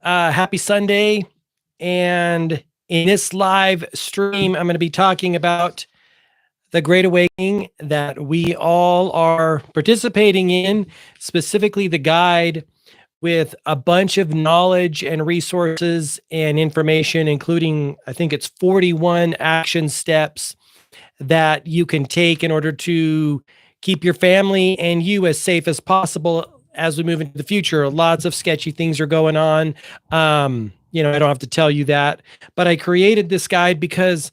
Happy Sunday. And in this live stream, I'm going to be talking about the Great Awakening that we all are participating in, specifically the guide with a bunch of knowledge and resources and information, including, I think it's 41 action steps that you can take in order to keep your family and you as safe as possible as we move into the future. Lots of sketchy things are going on. I don't have to tell you that, but I created this guide because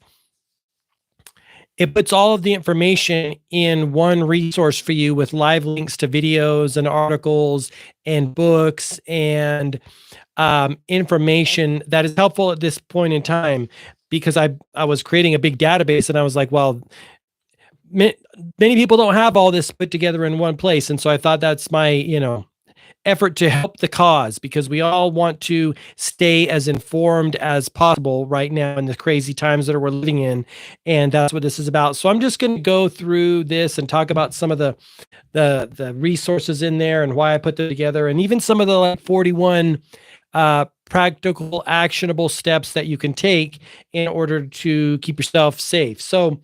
it puts all of the information in one resource for you with live links to videos and articles and books and information that is helpful at this point in time, because I was creating a big database and I was like, well, many people don't have all this put together in one place. And so I thought that's my, effort to help the cause, because we all want to stay as informed as possible right now in the crazy times that we're living in. And that's what this is about. So I'm just going to go through this and talk about some of the resources in there and why I put them together, and even some of the 41 practical, actionable steps that you can take in order to keep yourself safe. So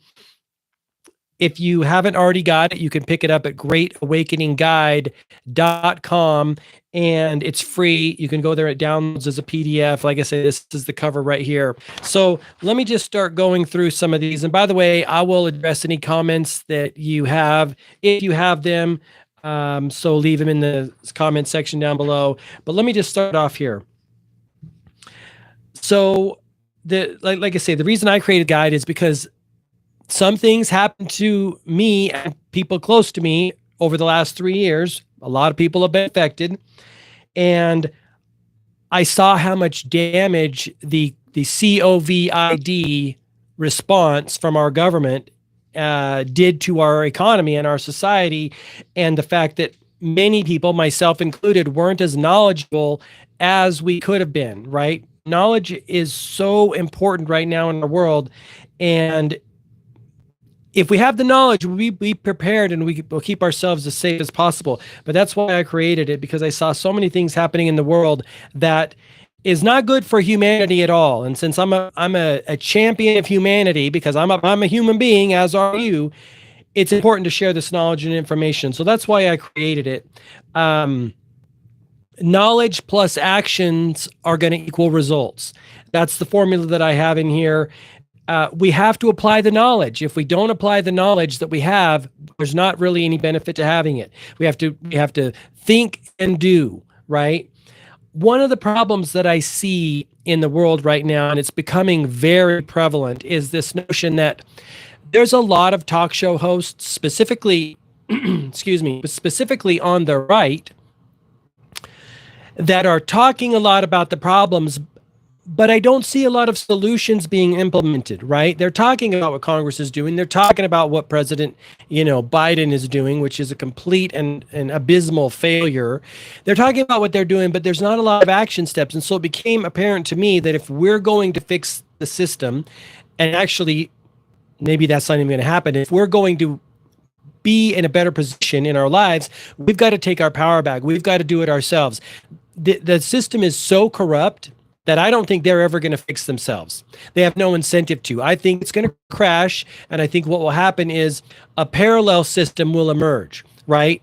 if you haven't already got it, you can pick it up at greatawakeningguide.com, and it's free. You can go there, it downloads as a PDF. Like I say, this is the cover right here. So let me just start going through some of these. And by the way, I will address any comments that you have, if you have them. So leave them in the comment section down below. But let me just start off here. So like I say, the reason I created a guide is because some things happened to me and people close to me over the last 3 years. A lot of people have been affected. And I saw how much damage the COVID response from our government did to our economy and our society. And the fact that many people, myself included, weren't as knowledgeable as we could have been, right? Knowledge is so important right now in the world. And if we have the knowledge, we'll be prepared and we'll keep ourselves as safe as possible. But that's why I created it, because I saw so many things happening in the world that is not good for humanity at all. And since I'm a champion of humanity, because I'm a human being, as are you, it's important to share this knowledge and information. So that's why I created it. Knowledge plus actions are going to equal results. That's the formula that I have in here. We have to apply the knowledge. If we don't apply the knowledge that we have, there's not really any benefit to having it. We have to think and do, right? One of the problems that I see in the world right now, and it's becoming very prevalent, is this notion that there's a lot of talk show hosts, specifically, specifically on the right, that are talking a lot about the problems, but I don't see a lot of solutions being implemented, right? They're talking about what Congress is doing. They're talking about what President, Biden is doing, which is a complete and abysmal failure. They're talking about what they're doing, but there's not a lot of action steps. And so it became apparent to me that if we're going to fix the system, and actually, maybe that's not even going to happen, if we're going to be in a better position in our lives, we've got to take our power back. We've got to do it ourselves. The system is so corrupt that I don't think they're ever going to fix themselves. They have no incentive to. I think it's going to crash, and I think what will happen is a parallel system will emerge, right?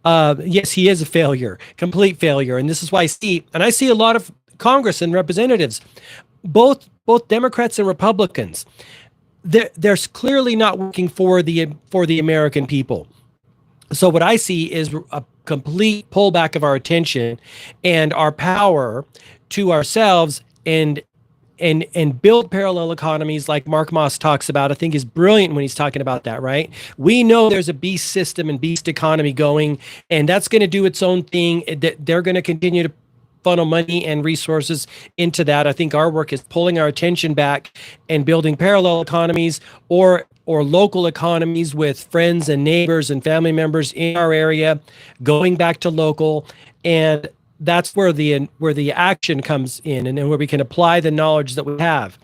Yes, he is a failure, complete failure, and this is why I see a lot of Congress and representatives, both Democrats and Republicans. They're clearly not working for the American people. So what I see is a complete pullback of our attention and our power to ourselves and build parallel economies like Mark Moss talks about. I think is brilliant when he's talking about that, right? We know there's a beast system and beast economy going, and that's going to do its own thing. They're going to continue to funnel money and resources into that. I think our work is pulling our attention back and building parallel economies or local economies with friends and neighbors and family members in our area, going back to local and that's where the action comes in, and then where we can apply the knowledge that we have.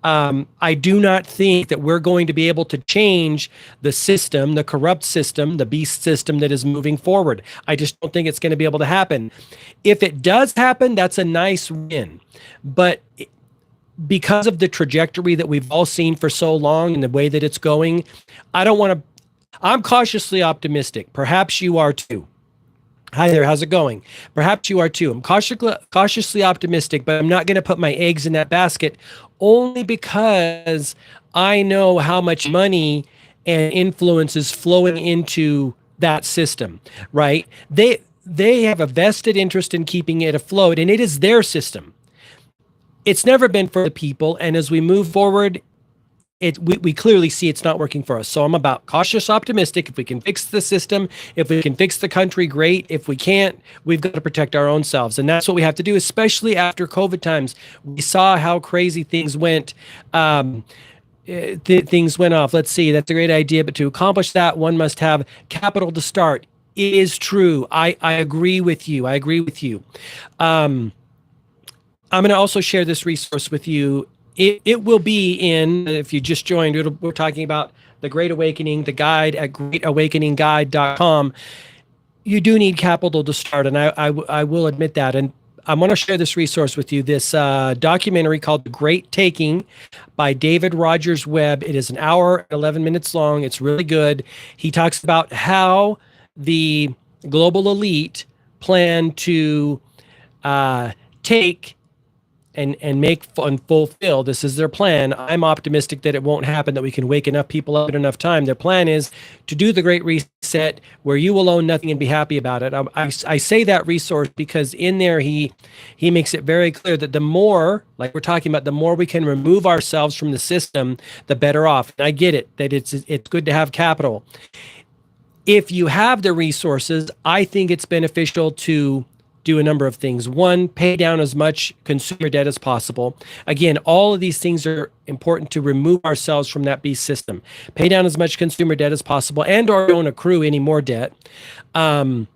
I do not think that we're going to be able to change the system, the corrupt system, the beast system that is moving forward. I just don't think it's going to be able to happen. If it does happen, that's a nice win. But because of the trajectory that we've all seen for so long and the way that it's going, I don't want to, I'm cautiously optimistic. Perhaps you are too. Hi there, how's it going? Perhaps you are too. I'm cautiously optimistic, but I'm not going to put my eggs in that basket only because I know how much money and influence is flowing into that system, right? They have a vested interest in keeping it afloat, and it is their system. It's never been for the people, and as we move forward, we clearly see it's not working for us. So I'm about cautious optimistic. If we can fix the system, if we can fix the country, great. If we can't, we've got to protect our own selves. And that's what we have to do, especially after COVID times. We saw how crazy things went. Things went off. Let's see, that's a great idea. But to accomplish that, one must have capital to start. It is true. I agree with you. I'm going to also share this resource with you. It will be in, if you just joined, we're talking about The Great Awakening, the guide at greatawakeningguide.com. You do need capital to start, and I will admit that. And I want to share this resource with you, this documentary called The Great Taking by David Rogers Webb. It is an hour and 11 minutes long. It's really good. He talks about how the global elite plan to take and make and fulfill. This is their plan. I'm optimistic that it won't happen, that we can wake enough people up in enough time. Their plan is to do the Great Reset, where you will own nothing and be happy about it. I say that resource because in there he makes it very clear that the more, like we're talking about, the more we can remove ourselves from the system, the better off. And I get it, that it's good to have capital. If you have the resources, I think it's beneficial to do a number of things. One, pay down as much consumer debt as possible. Again, all of these things are important to remove ourselves from that beast system. Pay down as much consumer debt as possible, and or don't accrue any more debt. Own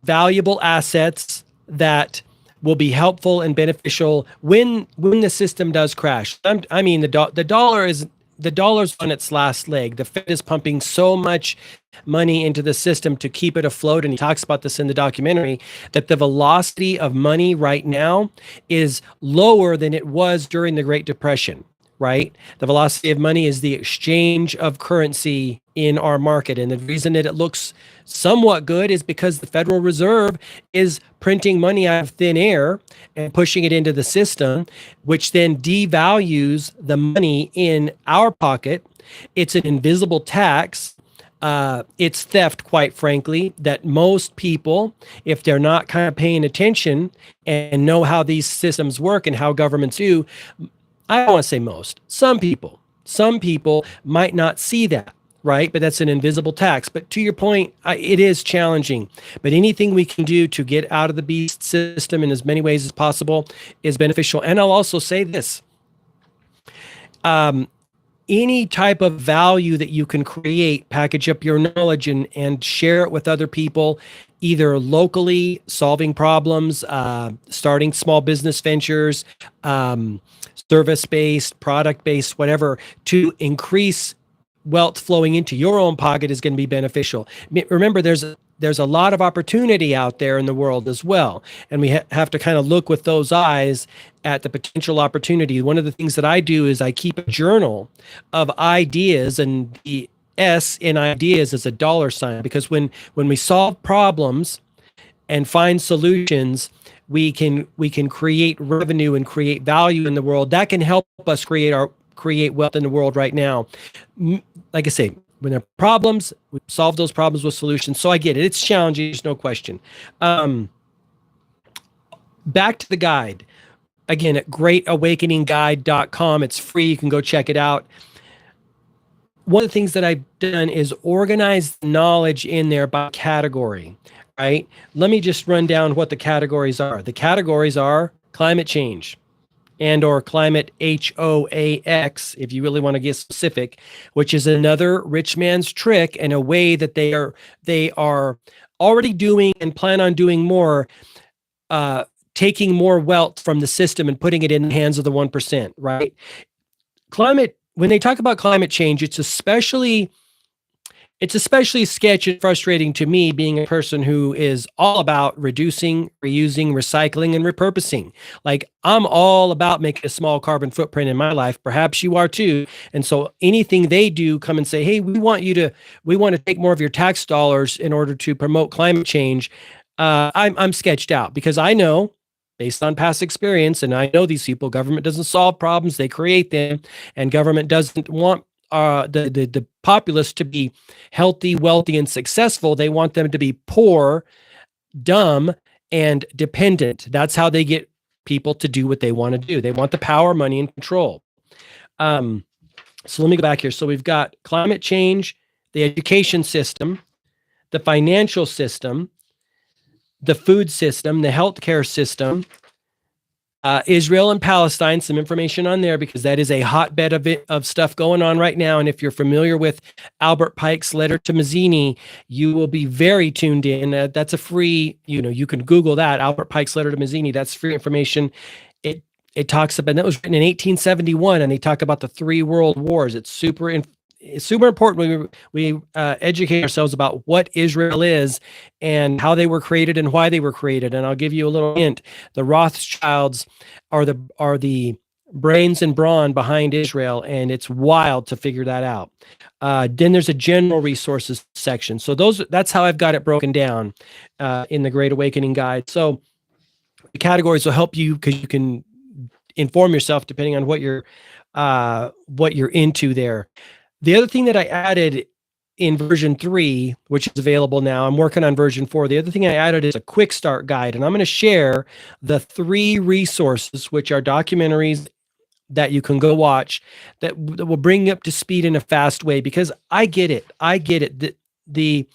valuable assets that will be helpful and beneficial when the system does crash. I mean, the dollar's on its last leg. The Fed is pumping so much money into the system to keep it afloat. And he talks about this in the documentary, that the velocity of money right now is lower than it was during the Great Depression, right? The velocity of money is the exchange of currency in our market. And the reason that it looks somewhat good is because the Federal Reserve is printing money out of thin air and pushing it into the system, which then devalues the money in our pocket. It's an invisible tax. It's theft, quite frankly, that most people, if they're not kind of paying attention and know how these systems work and how governments do, I don't want to say most, some people might not see that, right? But that's an invisible tax. But to your point, it is challenging. But anything we can do to get out of the beast system in as many ways as possible is beneficial. And I'll also say this. Any type of value that you can create, package up your knowledge and share it with other people, either locally, solving problems, starting small business ventures, service-based, product-based, whatever, to increase wealth flowing into your own pocket is going to be beneficial. Remember, there's a lot of opportunity out there in the world as well. And we have to kind of look with those eyes at the potential opportunity. One of the things that I do is I keep a journal of ideas, and the S in ideas is a $, because when we solve problems and find solutions, we can create revenue and create value in the world. That can help us create wealth in the world right now. Like I say, when there are problems, we solve those problems with solutions. So I get it. It's challenging. There's no question. Back to the guide. Again, at greatawakeningguide.com. It's free. You can go check it out. One of the things that I've done is organize knowledge in there by category, right? Let me just run down what the categories are. The categories are climate change and or climate HOAX, if you really want to get specific, which is another rich man's trick and a way that they are already doing and plan on doing more, taking more wealth from the system and putting it in the hands of the 1%, right? When they talk about climate change, it's especially sketchy and frustrating to me, being a person who is all about reducing, reusing, recycling, and repurposing. Like, I'm all about making a small carbon footprint in my life. Perhaps you are too. And so anything they do come and say, hey, we want to take more of your tax dollars in order to promote climate change. I'm sketched out, because I know, based on past experience, and I know these people, government doesn't solve problems, they create them, and government doesn't want the populace to be healthy, wealthy, and successful. They want them to be poor, dumb, and dependent. That's how they get people to do what they want to do. They want the power, money, and control. So let me go back here. So we've got climate change, the education system, the financial system, the food system, the healthcare system, Israel and Palestine, some information on there, because that is a hotbed of stuff going on right now. And if you're familiar with Albert Pike's letter to Mazzini, you will be very tuned in. That's a free, you can Google that, Albert Pike's letter to Mazzini. That's free information. It talks about, that was written in 1871, and they talk about the 3 world wars. It's super important when we educate ourselves about what Israel is and how they were created and why they were created. And I'll give you a little hint. The Rothschilds are the brains and brawn behind Israel, and it's wild to figure that out. Then there's a general resources section. So that's how I've got it broken down in the Great Awakening Guide. So the categories will help you, because you can inform yourself depending on what you're into there. The other thing that I added in version 3, which is available now, I'm working on version 4. The other thing I added is a quick start guide, and I'm going to share the 3 resources, which are documentaries that you can go watch that will bring you up to speed in a fast way, because I get it. The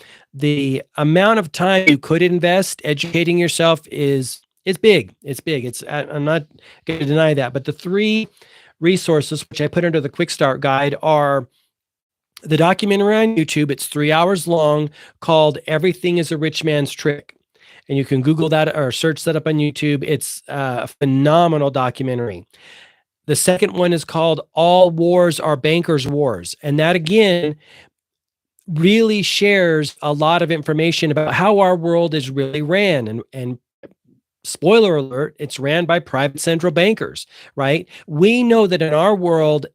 amount of time you could invest educating yourself is big. It's big. I'm not going to deny that, but the 3 resources, which I put under the quick start guide, are the documentary on YouTube. It's 3 hours long, called Everything is a Rich Man's Trick. And you can Google that or search that up on YouTube. It's a phenomenal documentary. The second one is called All Wars Are Bankers' Wars. And that, again, really shares a lot of information about how our world is really ran. And spoiler alert, it's ran by private central bankers, right? We know that in our world,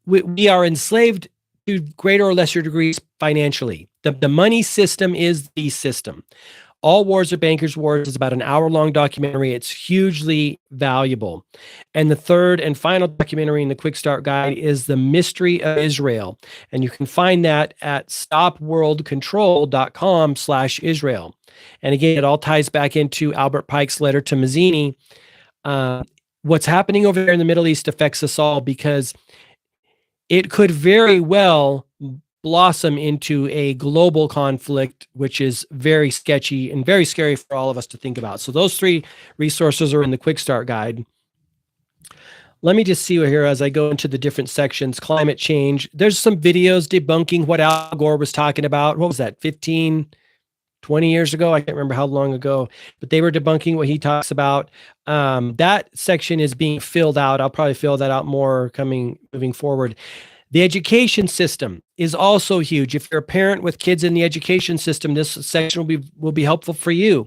we are enslaved to greater or lesser degrees financially. The money system is the system. All Wars Are Bankers' Wars is about an hour-long documentary. It's hugely valuable. And the third and final documentary in the Quick Start Guide is The Mystery of Israel. And you can find that at stopworldcontrol.com/Israel. And again, it all ties back into Albert Pike's letter to Mazzini. What's happening over there in the Middle East affects us all, because it could very well blossom into a global conflict, which is very sketchy and very scary for all of us to think about. So those 3 resources are in the Quick Start Guide. Let me just see here as I go into the different sections. Climate change. There's some videos debunking what Al Gore was talking about. What was that, 15, 20 years ago? I can't remember how long ago, but they were debunking what he talks about. That section is being filled out. I'll probably fill that out more moving forward. The education system is also huge. If you're a parent with kids in the education system, this section will be helpful for you.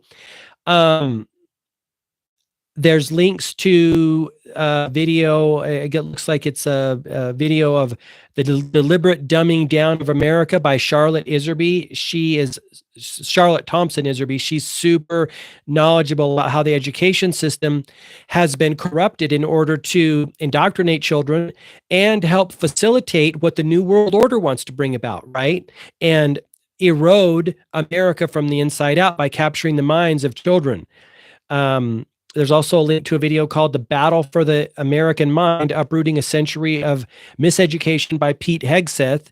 There's links to video. It looks like it's a video of the deliberate dumbing down of America by Charlotte Iserby. She is Charlotte Thompson Iserby. She's super knowledgeable about how the education system has been corrupted in order to indoctrinate children and help facilitate what the New World Order wants to bring about, right? And erode America from the inside out by capturing the minds of children. There's also a link to a video called The Battle for the American Mind, Uprooting a Century of Miseducation by Pete Hegseth.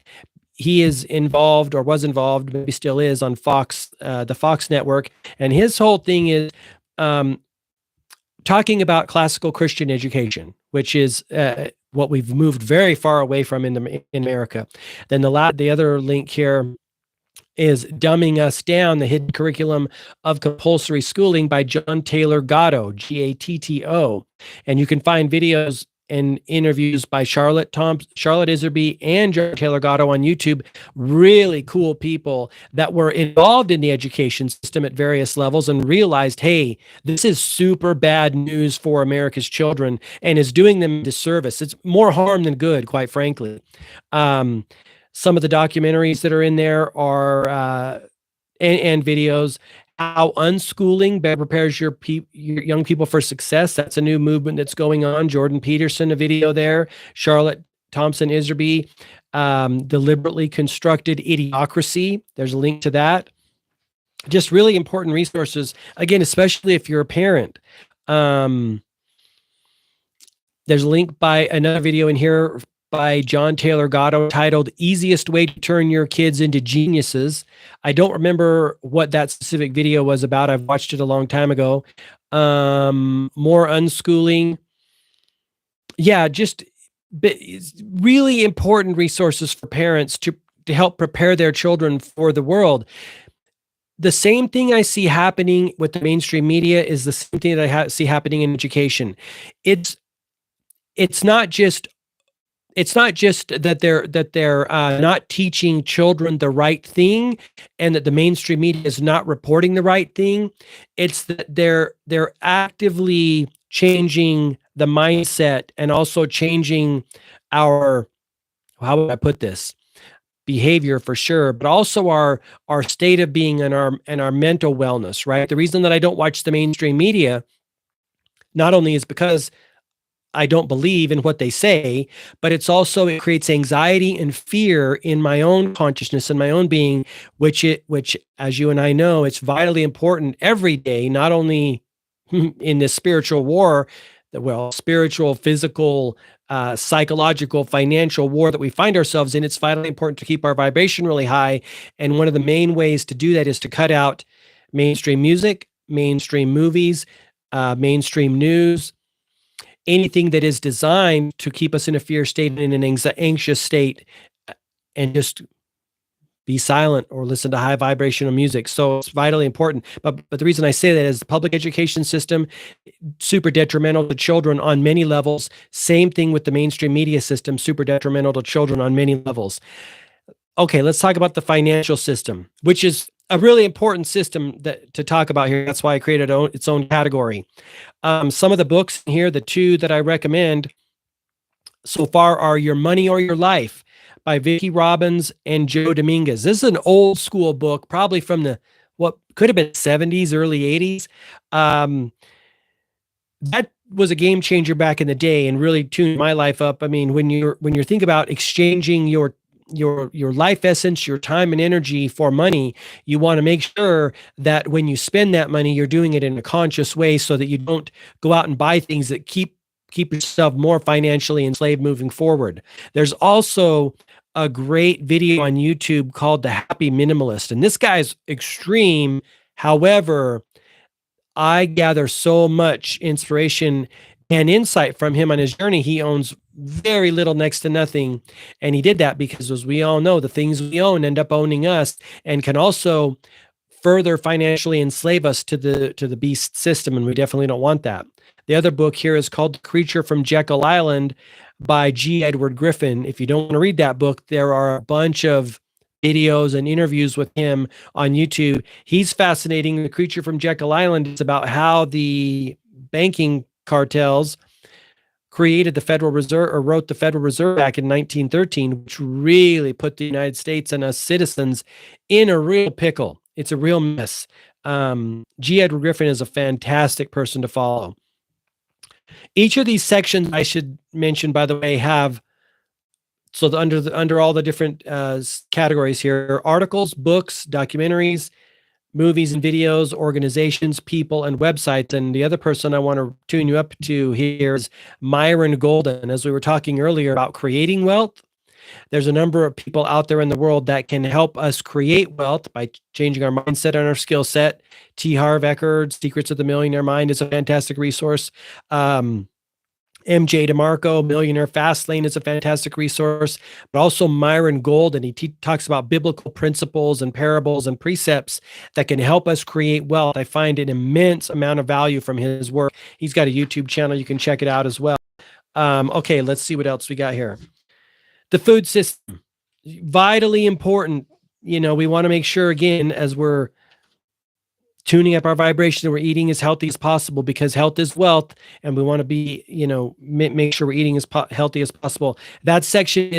He is involved, or was involved, maybe still is, on Fox, the Fox network. And his whole thing is talking about classical Christian education, which is what we've moved very far away from in America. Then the other link here is Dumbing Us Down, The Hidden Curriculum of Compulsory Schooling by John Taylor Gatto, Gatto. And you can find videos and interviews by Charlotte Iserby and John Taylor Gatto on YouTube. Really cool people that were involved in the education system at various levels and realized, hey, this is super bad news for America's children and is doing them a disservice. It's more harm than good, quite frankly. Some of the documentaries that are in there are and videos. How unschooling better prepares your young people for success. That's a new movement that's going on. Jordan Peterson, a video there. Charlotte Thompson Iserby, Deliberately Constructed Idiocracy. There's a link to that. Just really important resources. Again, especially if you're a parent. There's a link by another video in here by John Taylor Gatto titled Easiest Way to Turn Your Kids into Geniuses. I don't remember what that specific video was about. I've watched it a long time ago. More unschooling. Yeah, just really important resources for parents to help prepare their children for the world. The same thing I see happening with the mainstream media is the same thing that I see happening in education. It's not just that they're not teaching children the right thing and that the mainstream media is not reporting the right thing. It's that they're actively changing the mindset and also changing our, how would I put this? Behavior for sure, but also our state of being and our mental wellness, right? The reason that I don't watch the mainstream media not only is because I don't believe in what they say, but it creates anxiety and fear in my own consciousness and my own being, which as you and I know, it's vitally important every day, not only in this spiritual war, spiritual, physical, psychological, financial war that we find ourselves in. It's vitally important to keep our vibration really high. And one of the main ways to do that is to cut out mainstream music, mainstream movies, mainstream news, anything that is designed to keep us in a fear state and in an anxious state, and just be silent or listen to high vibrational music. So it's vitally important. But the reason I say that is the public education system, super detrimental to children on many levels. Same thing with the mainstream media system, super detrimental to children on many levels. Okay, let's talk about the financial system, which is a really important system to talk about here. That's why I created its own category. Some of the books here, the two that I recommend so far are Your Money or Your Life by Vicki Robbins and Joe Dominguez. This is an old school book, probably from what could have been 70s, early 80s. That was a game changer back in the day and really tuned my life up. I mean, when you're thinking about exchanging your life essence, your time and energy for money, you want to make sure that when you spend that money, you're doing it in a conscious way so that you don't go out and buy things that keep yourself more financially enslaved moving forward. There's also a great video on YouTube called The Happy Minimalist, and this guy's extreme. However, I gather so much inspiration and insight from him on his journey. He owns very little, next to nothing. And he did that because, as we all know, the things we own end up owning us and can also further financially enslave us to the beast system. And we definitely don't want that. The other book here is called Creature from Jekyll Island by G. Edward Griffin. If you don't want to read that book, there are a bunch of videos and interviews with him on YouTube. He's fascinating. The Creature from Jekyll Island is about how the banking cartels created the Federal Reserve, or wrote the Federal Reserve back in 1913, which really put the United States and us citizens in a real pickle. It's a real mess. G. Edward Griffin is a fantastic person to follow. Each of these sections, I should mention, by the way, have, so under all the different categories here, articles, books, documentaries, movies and videos, organizations, people, and websites. And the other person I want to tune you up to here is Myron Golden. As we were talking earlier about creating wealth, there's a number of people out there in the world that can help us create wealth by changing our mindset and our skill set. T. Harv Eker, Secrets of the Millionaire Mind, is a fantastic resource. MJ DeMarco, Millionaire Fastlane is a fantastic resource, but also Myron Gold, and he talks about biblical principles and parables and precepts that can help us create wealth. I find an immense amount of value from his work. He's got a YouTube channel. You can check it out as well. Okay, let's see what else we got here. The food system, vitally important. You know, we want to make sure, again, as we're tuning up our vibration, that we're eating as healthy as possible, because health is wealth, and we want to be, you know, make sure we're eating as healthy as possible. That section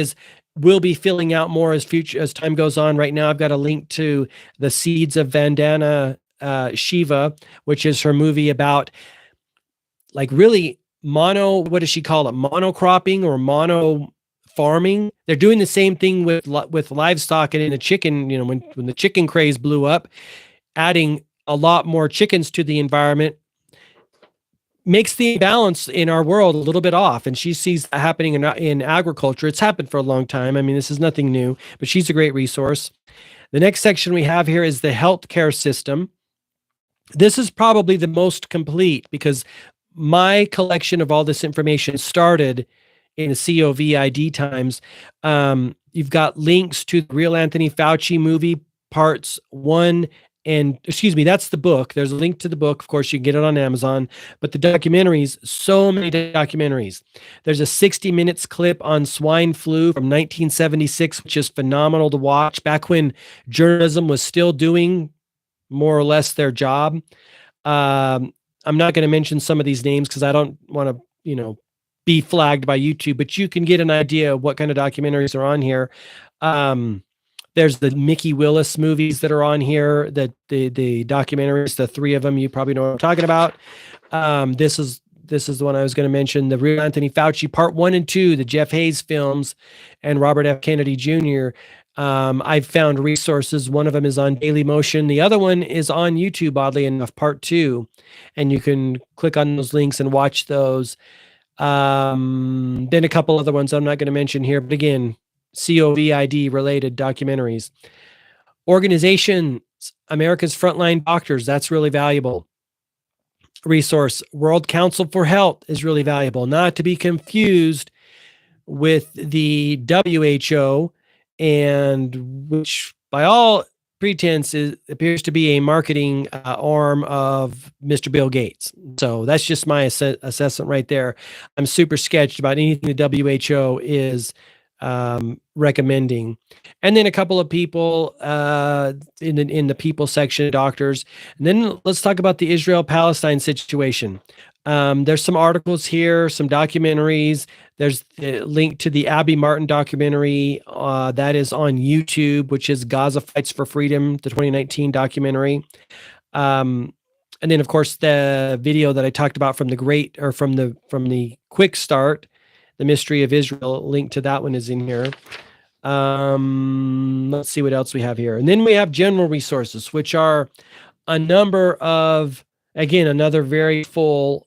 will be filling out more as time goes on. Right now, I've got a link to the Seeds of Vandana Shiva, which is her movie about, like, really what does she call it? Monocropping or mono farming. They're doing the same thing with livestock and in the chicken, you know, when the chicken craze blew up, adding a lot more chickens to the environment makes the balance in our world a little bit off. And she sees that happening in agriculture. It's happened for a long time. I mean, this is nothing new, but she's a great resource. The next section we have here is the healthcare system. This is probably the most complete, because my collection of all this information started in the COVID times. You've got links to the Real Anthony Fauci movie, parts 1 and, excuse me, that's the book. There's a link to the book. Of course, you can get it on Amazon, but the documentaries, so many documentaries. There's a 60 minutes clip on swine flu from 1976, which is phenomenal to watch, back when journalism was still doing more or less their job. I'm not going to mention some of these names because I don't want to, you know, be flagged by YouTube, but you can get an idea of what kind of documentaries are on here. There's the Mickey Willis movies that are on here, that the documentaries, the 3 of them, you probably know what I'm talking about. This is the one I was going to mention, the Real Anthony Fauci part 1 and 2, the Jeff Hayes films, and Robert F. Kennedy Jr. I've found resources. One of them is on Dailymotion. The other one is on YouTube, oddly enough, part 2. And you can click on those links and watch those. Then a couple other ones I'm not going to mention here, but again, COVID related documentaries. Organizations, America's Frontline Doctors, that's really valuable. Resource, World Council for Health is really valuable, not to be confused with the WHO, and which by all pretense appears to be a marketing arm of Mr. Bill Gates. So that's just my assessment right there. I'm super sketched about anything the WHO is recommending. And then a couple of people in the people section, doctors. And then let's talk about the Israel-Palestine situation. There's some articles here, some documentaries. There's a link to the Abby Martin documentary that is on YouTube, which is Gaza Fights for Freedom, the 2019 documentary. And then, of course, the video that I talked about from the Quick Start, The Mystery of Israel, link to that one is in here. Let's see what else we have here. And then we have general resources, which are a number of, again, another very full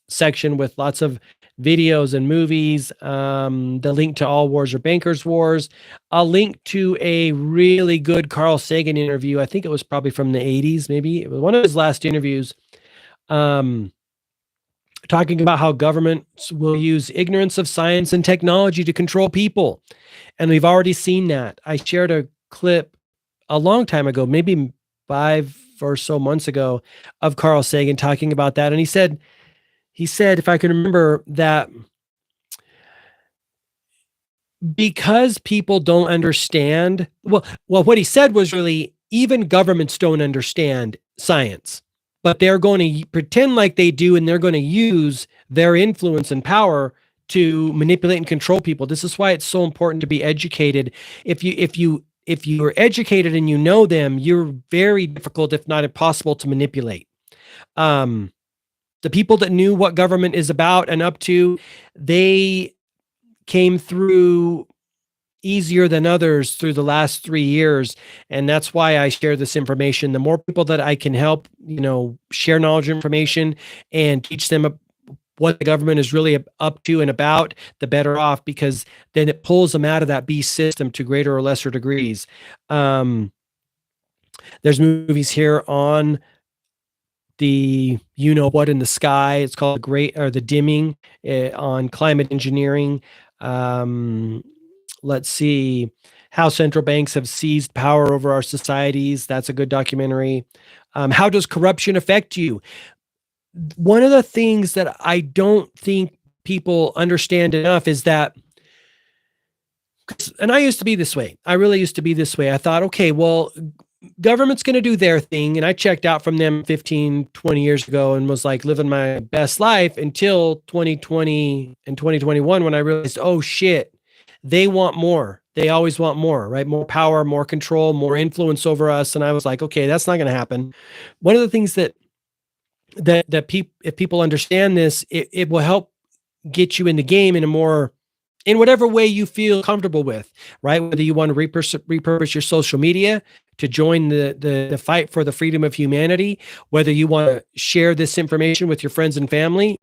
section with lots of videos and movies. The link to All Wars Are Bankers' Wars. A link to a really good Carl Sagan interview. I think it was probably from the 80s, maybe. It was one of his last interviews. Talking about how governments will use ignorance of science and technology to control people. And we've already seen that. I shared a clip a long time ago, maybe 5 or so months ago, of Carl Sagan talking about that. And he said, if I can remember, that because people don't understand, well, what he said was really, even governments don't understand science, but they're going to pretend like they do, and they're going to use their influence and power to manipulate and control people. This is why it's so important to be educated. If you are educated and you know them, you're very difficult, if not impossible, to manipulate. The people that knew what government is about and up to, they came through easier than others through the last 3 years. And that's why I share this information. The more people that I can help, share knowledge, information, and teach them what the government is really up to and about, the better off, because then it pulls them out of that beast system to greater or lesser degrees. There's movies here on the you know what in the sky. It's called the dimming on climate engineering. Um, let's see, how central banks have seized power over our societies. That's a good documentary. How does corruption affect you? One of the things that I don't think people understand enough is that, and I used to be this way. I really used to be this way. I thought, okay, well, government's going to do their thing. And I checked out from them 15, 20 years ago and was like living my best life until 2020 and 2021 when I realized, oh shit, they want more. They always want more, right? More power, more control, more influence over us. And I was like, okay, that's not going to happen. One of the things that people, if people understand this, it will help get you in the game in whatever way you feel comfortable with, right? Whether you want to repurpose your social media to join the fight for the freedom of humanity, whether you want to share this information with your friends and family.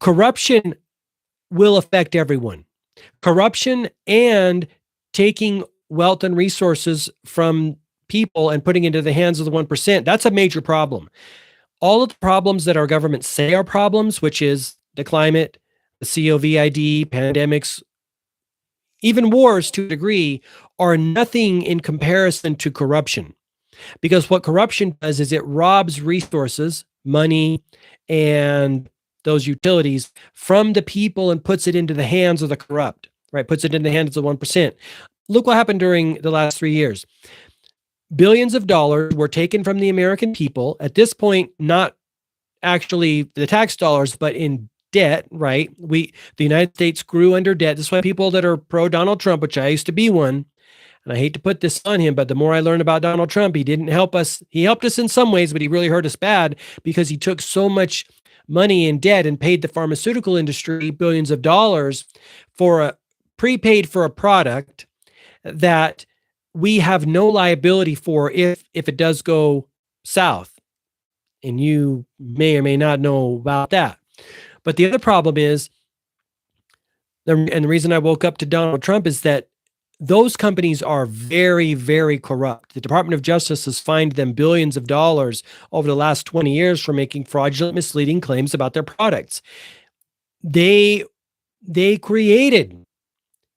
Corruption will affect everyone. Corruption and taking wealth and resources from people and putting into the hands of the 1%, that's a major problem. All of the problems that our government say are problems, which is the climate, the COVID, pandemics, even wars to a degree, are nothing in comparison to corruption. Because what corruption does is it robs resources, money, and those utilities from the people and puts it into the hands of the corrupt, right? Puts it in the hands of the 1%. Look what happened during the last 3 years. Billions of dollars were taken from the American people. At this point, not actually the tax dollars, but in debt, right? The United States grew under debt. This is why people that are pro Donald Trump, which I used to be one, and I hate to put this on him, but the more I learn about Donald Trump, he didn't help us. He helped us in some ways, but he really hurt us bad because he took so much money in debt and paid the pharmaceutical industry billions of dollars prepaid for a product that we have no liability for if it does go south. And you may or may not know about that. But the other problem is, and the reason I woke up to Donald Trump is that those companies are very, very corrupt. The Department of Justice has fined them billions of dollars over the last 20 years for making fraudulent, misleading claims about their products. They created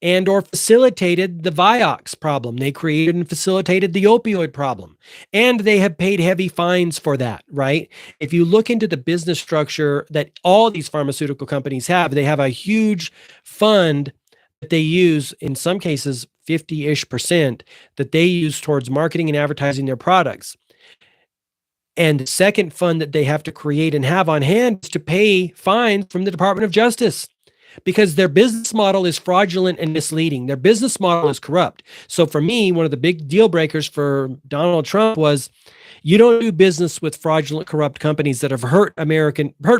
and or facilitated the Vioxx problem. They created and facilitated the opioid problem. And they have paid heavy fines for that, right? If you look into the business structure that all these pharmaceutical companies have, they have a huge fund that they use, in some cases 50-ish%, that they use towards marketing and advertising their products. And the second fund that they have to create and have on hand is to pay fines from the Department of Justice, because their business model is fraudulent and misleading. Their business model is corrupt. So for me, one of the big deal breakers for Donald Trump was, you don't do business with fraudulent, corrupt companies that have hurt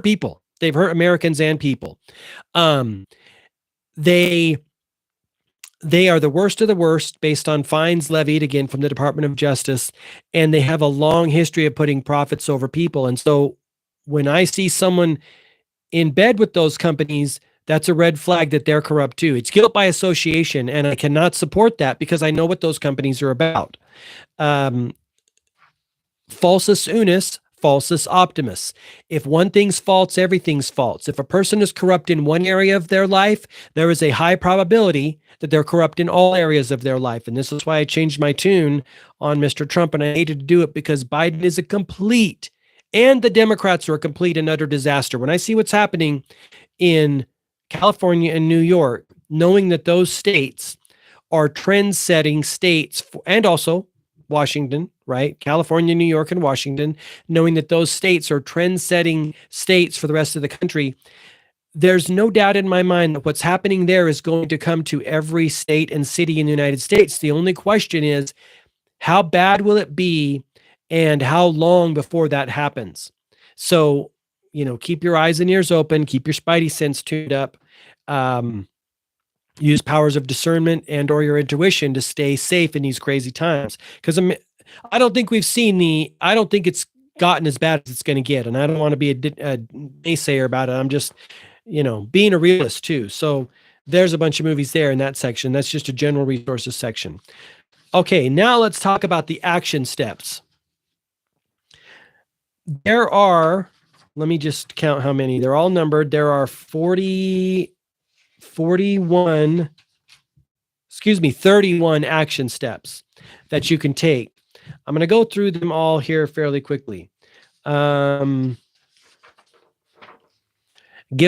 people. They've hurt Americans and people. They are the worst of the worst based on fines levied, again, from the Department of Justice, and they have a long history of putting profits over people. And so when I see someone in bed with those companies, that's a red flag that they're corrupt too. It's guilt by association, and I cannot support that because I know what those companies are about. Falsus unis, falsus optimus. If one thing's false, everything's false. If a person is corrupt in one area of their life, there is a high probability that they're corrupt in all areas of their life. And this is why I changed my tune on Mr. Trump, and I hated to do it because Biden is a complete, and the Democrats are a complete and utter disaster. When I see what's happening in California and New York, knowing that those states are trend-setting states, and also Washington, right? California, New York, and Washington, knowing that those states are trend-setting states for the rest of the country, there's no doubt in my mind that what's happening there is going to come to every state and city in the United States. The only question is, how bad will it be and how long before that happens? So, keep your eyes and ears open, keep your spidey sense tuned up, use powers of discernment and or your intuition to stay safe in these crazy times. Because I don't think it's gotten as bad as it's going to get. And I don't want to be a naysayer about it. I'm just, being a realist too. So there's a bunch of movies there in that section. That's just a general resources section. Okay, now let's talk about the action steps. there are, let me just count how many. They're all numbered. There are 41, 31 action steps that you can take. I'm going to go through them all here fairly quickly. Give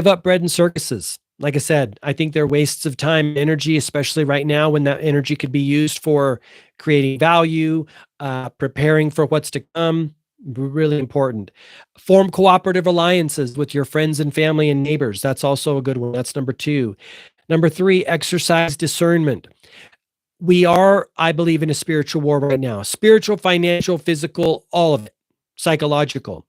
up bread and circuses. Like I said, I think they're wastes of time and energy, especially right now when that energy could be used for creating value, preparing for what's to come. Really important. Form cooperative alliances with your friends and family and neighbors. That's also a good one. That's number 2. Number 3, exercise discernment. We are, I believe, in a spiritual war right now. Spiritual, financial, physical, all of it. Psychological.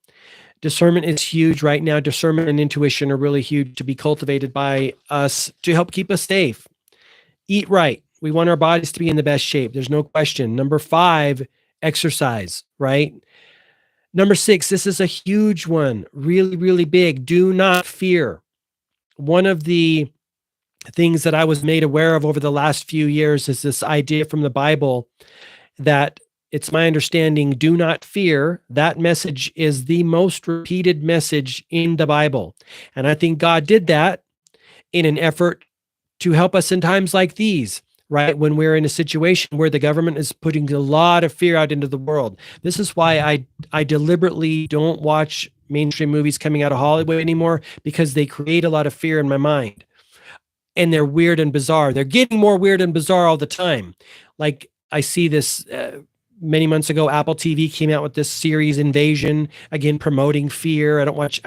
Discernment is huge right now. Discernment and intuition are really huge to be cultivated by us to help keep us safe. Eat right. We want our bodies to be in the best shape. There's no question. Number 5, exercise, right? Number 6, this is a huge one. Really, really big. Do not fear. One of the things that I was made aware of over the last few years is this idea from the Bible that it's my understanding, do not fear. That message is the most repeated message in the Bible. And I think God did that in an effort to help us in times like these, right? When we're in a situation where the government is putting a lot of fear out into the world. This is why I deliberately don't watch mainstream movies coming out of Hollywood anymore, because they create a lot of fear in my mind. And they're weird and bizarre. They're getting more weird and bizarre all the time. Like I see this many months ago, Apple TV came out with this series Invasion, again promoting fear. I don't watch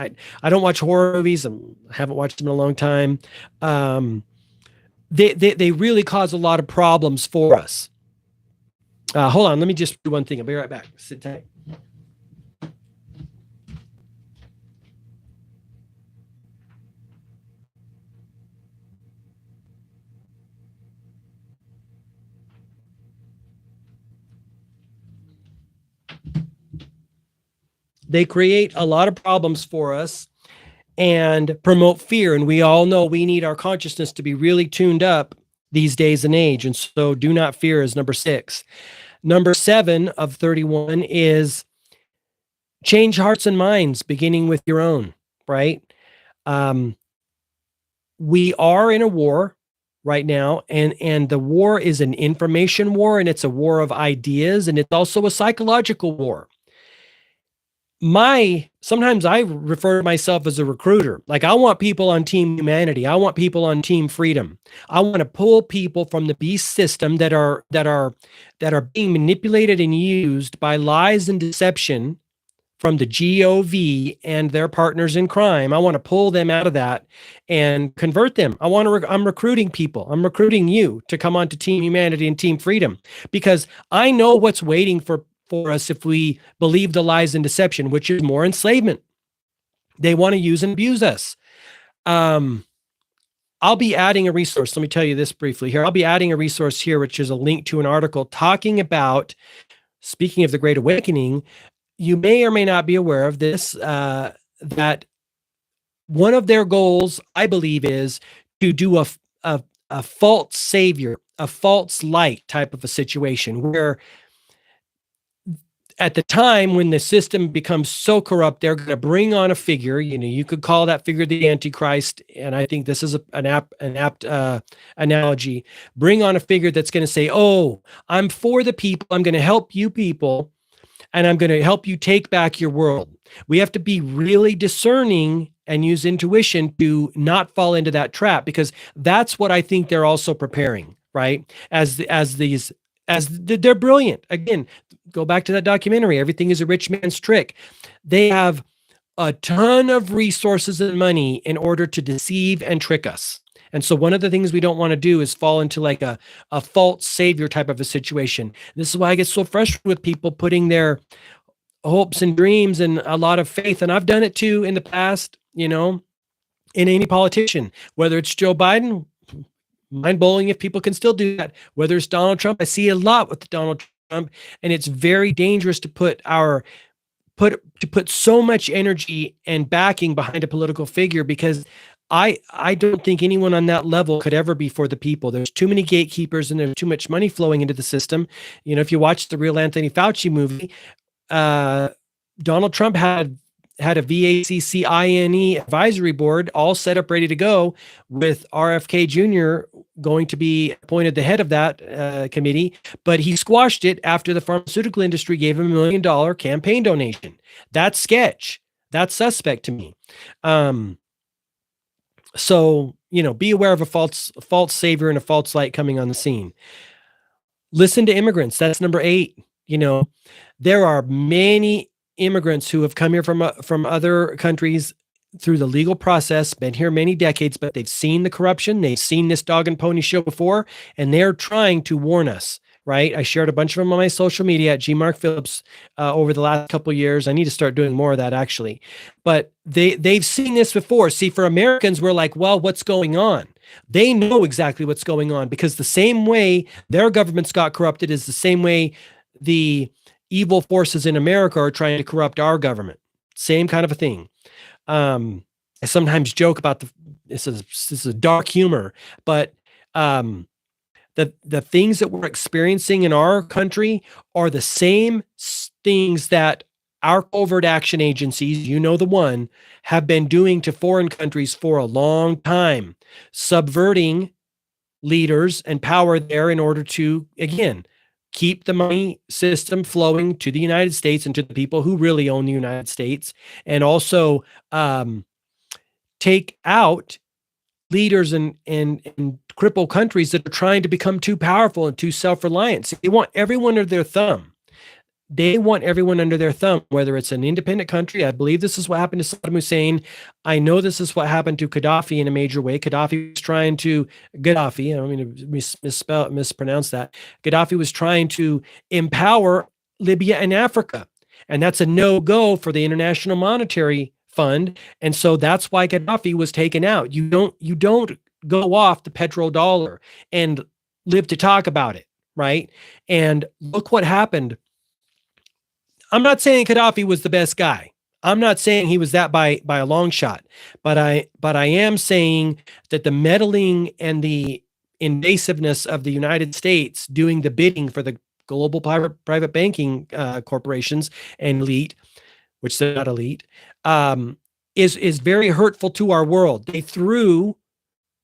horror movies. I haven't watched them in a long time. They really cause a lot of problems for us. Hold on, let me just do one thing. I'll be right back. Sit tight. They create a lot of problems for us and promote fear. And we all know we need our consciousness to be really tuned up these days and age. And so do not fear is number 6. Number 7 of 31 is change hearts and minds, beginning with your own, right? We are in a war right now, and the war is an information war, and it's a war of ideas, and it's also a psychological war. Sometimes I refer to myself as a recruiter. Like, I want people on Team Humanity. I want people on Team Freedom. I want to pull people from the beast system that are being manipulated and used by lies and deception from the GOV and their partners in crime. I want to pull them out of that and convert them. I'm recruiting people. I'm recruiting you to come on to Team Humanity and Team Freedom, because I know what's waiting for us if we believe the lies and deception, which is more enslavement. They want to use and abuse us. I'll be adding a resource. Let me tell you this briefly here. I'll be adding a resource here, which is a link to an article talking about, speaking of the Great Awakening. You may or may not be aware of this, that one of their goals, I believe, is to do a false savior, a false light type of a situation where at the time when the system becomes so corrupt, they're going to bring on a figure. You could call that figure the Antichrist, and I think this is an apt analogy. Bring on a figure that's going to say, "Oh, I'm for the people. I'm going to help you people, and I'm going to help you take back your world." We have to be really discerning and use intuition to not fall into that trap, because that's what I think they're also preparing, right? They're brilliant. Again, go back to that documentary, Everything is a Rich Man's Trick. They have a ton of resources and money in order to deceive and trick us. And so one of the things we don't want to do is fall into like a false savior type of a situation. This is why I get so frustrated with people putting their hopes and dreams and a lot of faith. And I've done it too in the past, in any politician, whether it's Joe Biden. Mind-blowing if people can still do that. Whether it's Donald Trump, I see a lot with Donald Trump, and it's very dangerous to put so much energy and backing behind a political figure, because I don't think anyone on that level could ever be for the people. There's too many gatekeepers, and there's too much money flowing into the system. If you watch the real Anthony Fauci movie, Donald Trump had a VACCINE advisory board all set up, ready to go, with RFK Jr. going to be appointed the head of that committee, but he squashed it after the pharmaceutical industry gave him $1 million campaign donation. That's sketch. That's suspect to me. So, be aware of a false savior and a false light coming on the scene. Listen to immigrants. That's number 8. There are many immigrants who have come here from other countries through the legal process, been here many decades, but they've seen the corruption. They've seen this dog and pony show before, and they're trying to warn us, right? I shared a bunch of them on my social media at GMarkPhillips over the last couple of years. I need to start doing more of that, actually. But they've seen this before. See, for Americans, we're like, well, what's going on? They know exactly what's going on, because the same way their governments got corrupted is the same way the evil forces in America are trying to corrupt our government. Same kind of a thing. I sometimes joke about this is a dark humor, but the things that we're experiencing in our country are the same things that our covert action agencies, the one, have been doing to foreign countries for a long time, subverting leaders and power there in order to, again, keep the money system flowing to the United States and to the people who really own the United States, and also take out leaders and cripple countries that are trying to become too powerful and too self-reliant. So they want everyone under their thumb. Whether it's an independent country. I believe this is what happened to Saddam Hussein. I know this is what happened to Gaddafi in a major way. Gaddafi, I don't mean to mispronounce that. Gaddafi was trying to empower Libya and Africa. And that's a no-go for the International Monetary Fund. And so that's why Gaddafi was taken out. You don't go off the petrodollar and live to talk about it, right? And look what happened. I'm not saying Gaddafi was the best guy. I'm not saying he was that by a long shot, but I am saying that the meddling and the invasiveness of the United States doing the bidding for the global private banking corporations and elite, which they're not elite, is very hurtful to our world. They threw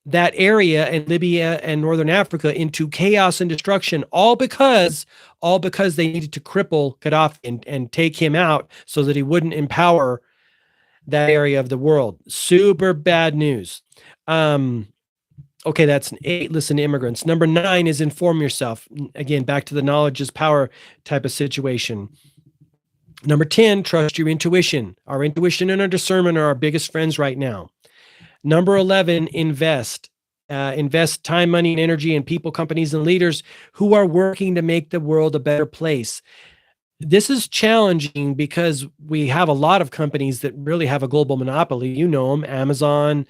that area in Libya and Northern Africa into chaos and destruction, all because they needed to cripple Gaddafi and take him out so that he wouldn't empower that area of the world. Super bad news. Okay, that's 8. Listen to immigrants. Number 9 is inform yourself. Again, back to the knowledge is power type of situation. Number 10, trust your intuition. Our intuition and our discernment are our biggest friends right now. Number 11, invest. Invest time, money, and energy in people, companies, and leaders who are working to make the world a better place. This is challenging because we have a lot of companies that really have a global monopoly. You know them, Amazon,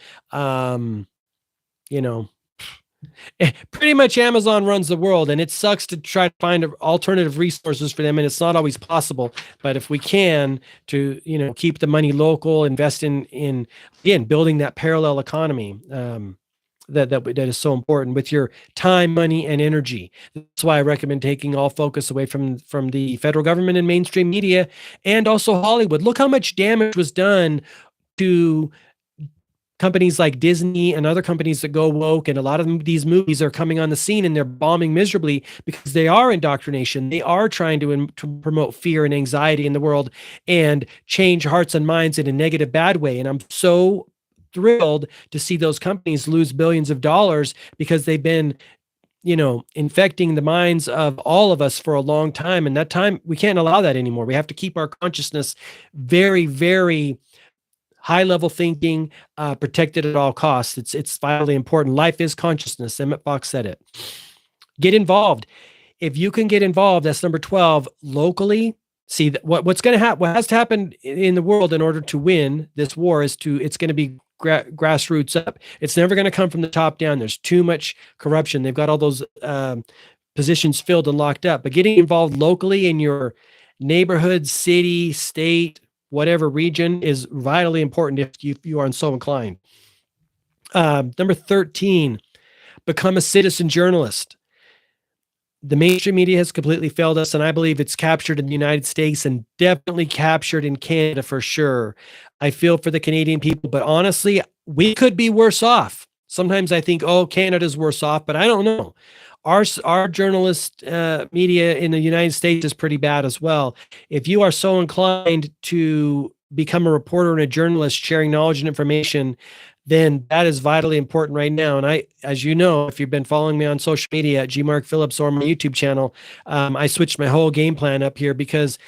pretty much Amazon runs the world, and it sucks to try to find alternative resources for them, and it's not always possible. But if we can to, keep the money local, invest in again, building that parallel economy, that is so important with your time, money, and energy. That's why I recommend taking all focus away from the federal government and mainstream media, and also Hollywood. Look how much damage was done to companies like Disney and other companies that go woke, and a lot of these movies are coming on the scene and they're bombing miserably because they are indoctrination. They are trying to promote fear and anxiety in the world and change hearts and minds in a negative, bad way. And I'm so thrilled to see those companies lose billions of dollars because they've been, infecting the minds of all of us for a long time. And that time, we can't allow that anymore. We have to keep our consciousness very, very high level thinking, protected at all costs. It's vitally important. Life is consciousness. Emmett Fox said it. Get involved. If you can get involved, that's number 12, locally. See what's going to happen. What has to happen in the world in order to win this war it's going to be grassroots up. It's never going to come from the top down. There's too much corruption. They've got all those positions filled and locked up. But getting involved locally in your neighborhood, city, state, whatever region is vitally important if you are so inclined. Number 13, become a citizen journalist. the mainstream media has completely failed us, and I believe it's captured in the United States and definitely captured in Canada for sure. I feel for the Canadian people, but honestly, we could be worse off. Sometimes I think, oh, Canada's worse off, but I don't know. Our journalist media in the United States is pretty bad as well. If you are so inclined to become a reporter and a journalist sharing knowledge and information, then that is vitally important right now. And I, as you know, if you've been following me on social media at G Mark Phillips or my YouTube channel, I switched my whole game plan up here because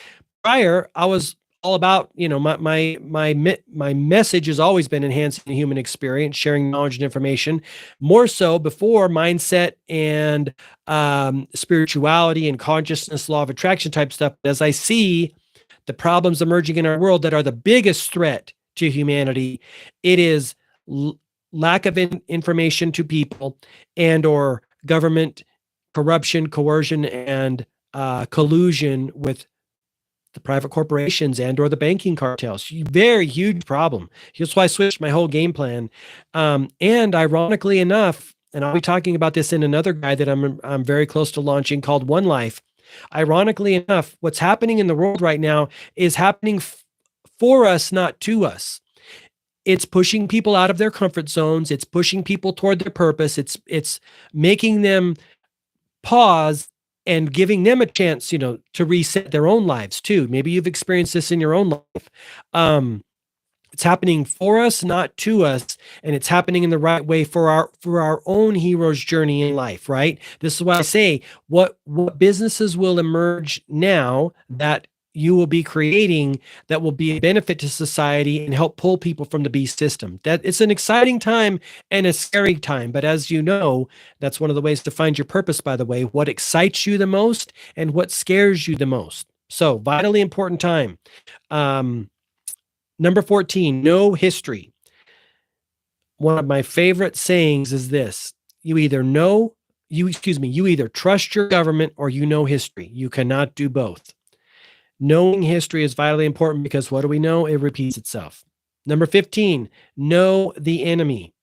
prior I was all about, my message has always been enhancing the human experience, sharing knowledge and information. More so before mindset and spirituality and consciousness, law of attraction type stuff. As I see the problems emerging in our world that are the biggest threat to humanity, it is lack of information to people and or government corruption, coercion, and collusion with the private corporations and or the banking cartels. Very huge problem. That's why I switched my whole game plan. And ironically enough, and I'll be talking about this in another guide that I'm very close to launching called One Life. Ironically enough, what's happening in the world right now is happening for us, not to us. It's pushing people out of their comfort zones. It's pushing people toward their purpose. It's making them pause and giving them a chance, to reset their own lives too. Maybe you've experienced this in your own life. It's happening for us, not to us, and it's happening in the right way for our own hero's journey in life, right? This is why I say what businesses will emerge now that you will be creating that will be a benefit to society and help pull people from the beast system. That it's an exciting time and a scary time, but as you know, that's one of the ways to find your purpose, by the way, what excites you the most and what scares you the most. So vitally important time. Number 14, know history. One of my favorite sayings is this: you either trust your government or you know history. You cannot do both. Knowing history is vitally important because what do we know? It repeats itself. Number 15, know the enemy.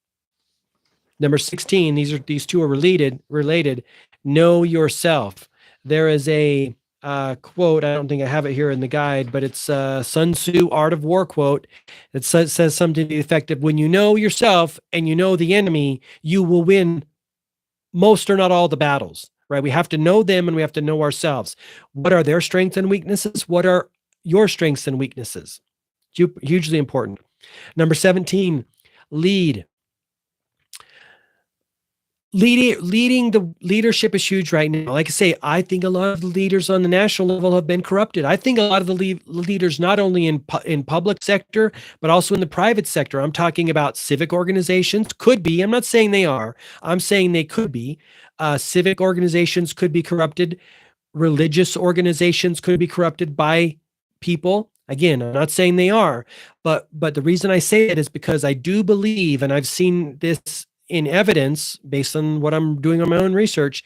Number 16, these two are related. Know yourself. There is a quote, I don't think I have it here in the guide, but it's Sun Tzu Art of War quote. It says something to the effect of, when you know yourself and you know the enemy, you will win most or not all the battles. Right? We have to know them and we have to know ourselves. What are their strengths and weaknesses? What are your strengths and weaknesses? Hugely important. Number 17, lead. Leading the leadership is huge right now. Like I say, I think a lot of the leaders on the national level have been corrupted. I think a lot of the leaders, not only in public sector, but also in the private sector. I'm talking about civic organizations, could be. I'm not saying they are. I'm saying they could be. Civic organizations could be corrupted. Religious organizations could be corrupted by people. Again, I'm not saying they are, but the reason I say it is because I do believe, and I've seen this in evidence based on what I'm doing on my own research,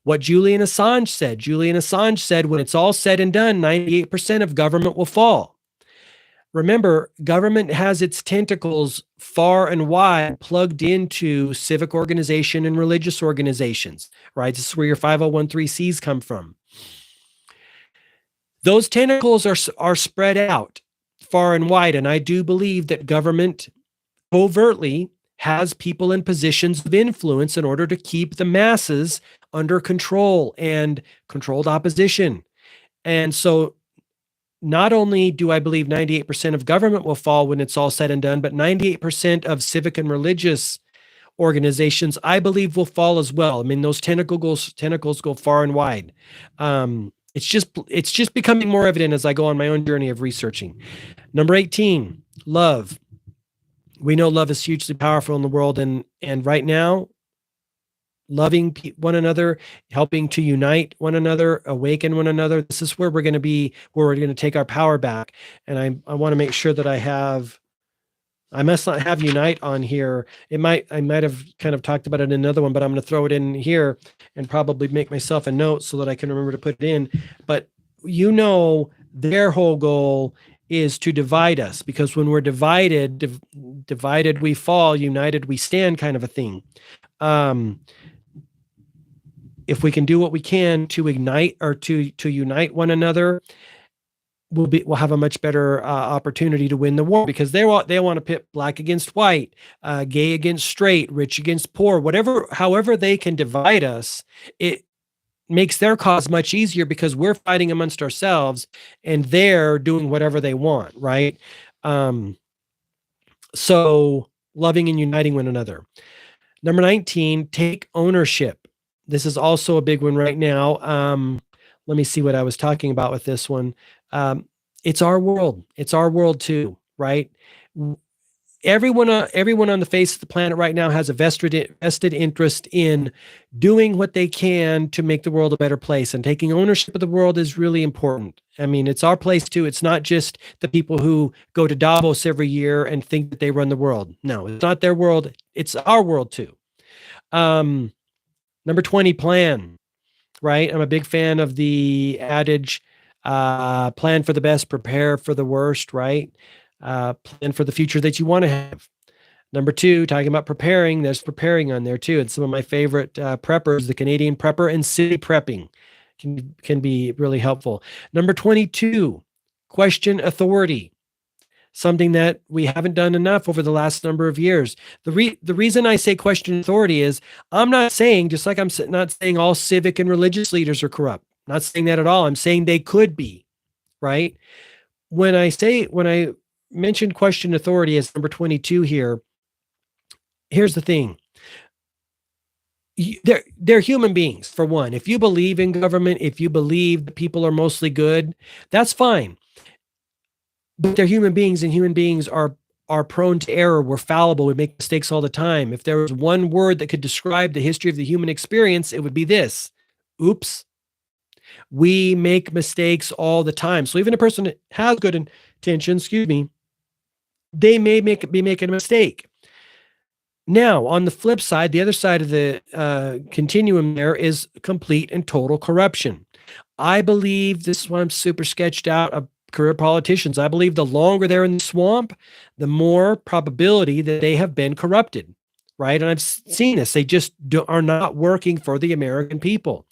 what Julian Assange said. Julian Assange said, when it's all said and done, 98% of government will fall. Remember, government has its tentacles far and wide plugged into civic organization and religious organizations, right? This is where your 501(c)(3)s come from. Those tentacles are spread out far and wide, and I do believe that government covertly has people in positions of influence in order to keep the masses under control and controlled opposition. And so not only do I believe 98% of government will fall when it's all said and done, but 98% of civic and religious organizations, I believe, will fall as well. I mean, those tentacles go far and wide. It's just becoming more evident as I go on my own journey of researching. Number 18, love. We know love is hugely powerful in the world, and right now, loving one another, helping to unite one another, awaken one another. This is where we're going to take our power back. And I want to make sure that I must not have unite on here. I might have kind of talked about it in another one, but I'm going to throw it in here and probably make myself a note so that I can remember to put it in. But their whole goal is to divide us, because when we're divided we fall, united we stand, kind of a thing. if we can do what we can to ignite or to unite one another, we'll have a much better opportunity to win the war, because they want to pit black against white, gay against straight, rich against poor, however they can divide us. It makes their cause much easier because we're fighting amongst ourselves and they're doing whatever they want, right? So loving and uniting one another. Number 19, take ownership. This is also a big one right now. Let me see what I was talking about with this one. It's our world. It's our world too, right? Everyone on the face of the planet right now has a vested interest in doing what they can to make the world a better place, and taking ownership of the world is really important. I mean, it's our place too. It's not just the people who go to Davos every year and think that they run the world. No, it's not their world. It's our world too. Number 20, plan, right? I'm a big fan of the adage, plan for the best, prepare for the worst, right? Plan for the future that you want to have. Number 2, talking about preparing, there's preparing on there too. And some of my favorite preppers, the Canadian prepper and city prepping, can be really helpful. Number 22, question authority. Something that we haven't done enough over the last number of years. The reason I say question authority is I'm not saying, just like I'm not saying all civic and religious leaders are corrupt. I'm not saying that at all. I'm saying they could be, right? When I mentioned question authority as number 22 here, here's the thing. They're human beings, for one. If you believe in government, if you believe that people are mostly good, that's fine. But they're human beings, and human beings are prone to error. We're fallible. We make mistakes all the time. If there was one word that could describe the history of the human experience, it would be this: oops. We make mistakes all the time. So even a person that has good intentions, they may be making a mistake. Now, on the flip side, the other side of the continuum there is complete and total corruption. I believe, this is why I'm super sketched out of career politicians, I believe the longer they're in the swamp, the more probability that they have been corrupted, right? And I've seen this. They just are not working for the American people.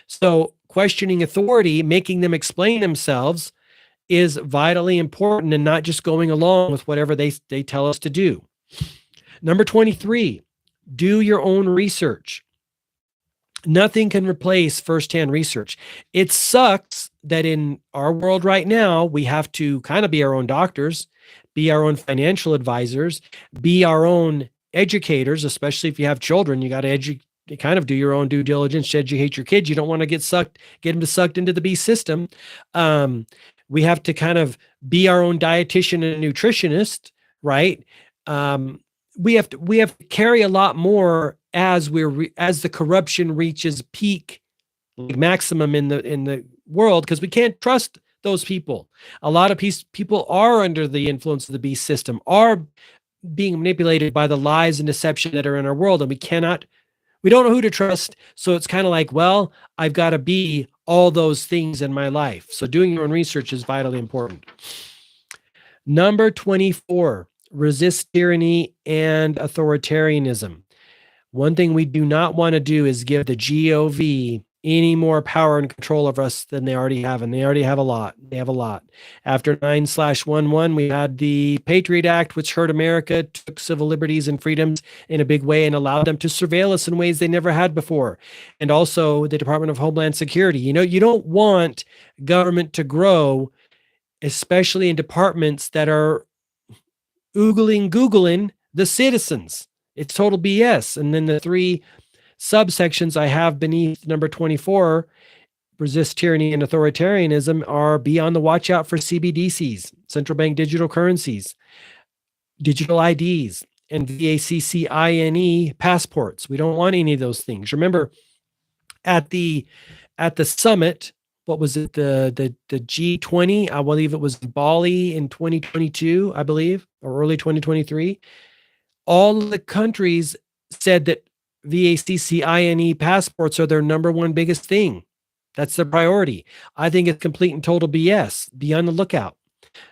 So questioning authority, making them explain themselves, is vitally important, and not just going along with whatever they tell us to do. Number 23, do your own research. Nothing can replace firsthand research. It sucks that in our world right now, we have to kind of be our own doctors, be our own financial advisors, be our own educators, especially if you have children. You got to kind of do your own due diligence to educate your kids. You don't want to get them sucked into the beast system. We have to kind of be our own dietitian and nutritionist, right? We have to carry a lot more as the corruption reaches peak, like maximum in the world, because we can't trust those people. A lot of people are under the influence of the beast system, are being manipulated by the lies and deception that are in our world, and we don't know who to trust. So it's kind of like, well, I've got to be all those things in my life. So doing your own research is vitally important. Number 24, resist tyranny and authoritarianism. One thing we do not want to do is give the GOV any more power and control of us than they already have. And they already have a lot. They have a lot. After 9/11, we had the Patriot Act, which hurt America, took civil liberties and freedoms in a big way, and allowed them to surveil us in ways they never had before. And also the Department of Homeland Security. You don't want government to grow, especially in departments that are Googling the citizens. It's total BS. And then the 3 subsections I have beneath number 24, resist tyranny and authoritarianism, are be on the watch out for CBDCs, central bank digital currencies, digital IDs, and VACCINE passports. We don't want any of those things. Remember, at the summit, what was it, the G20? I believe it was Bali in 2022, I believe, or early 2023. All of the countries said that VACCINE passports are their number one biggest thing. That's their priority. I think it's complete and total BS. Be on the lookout.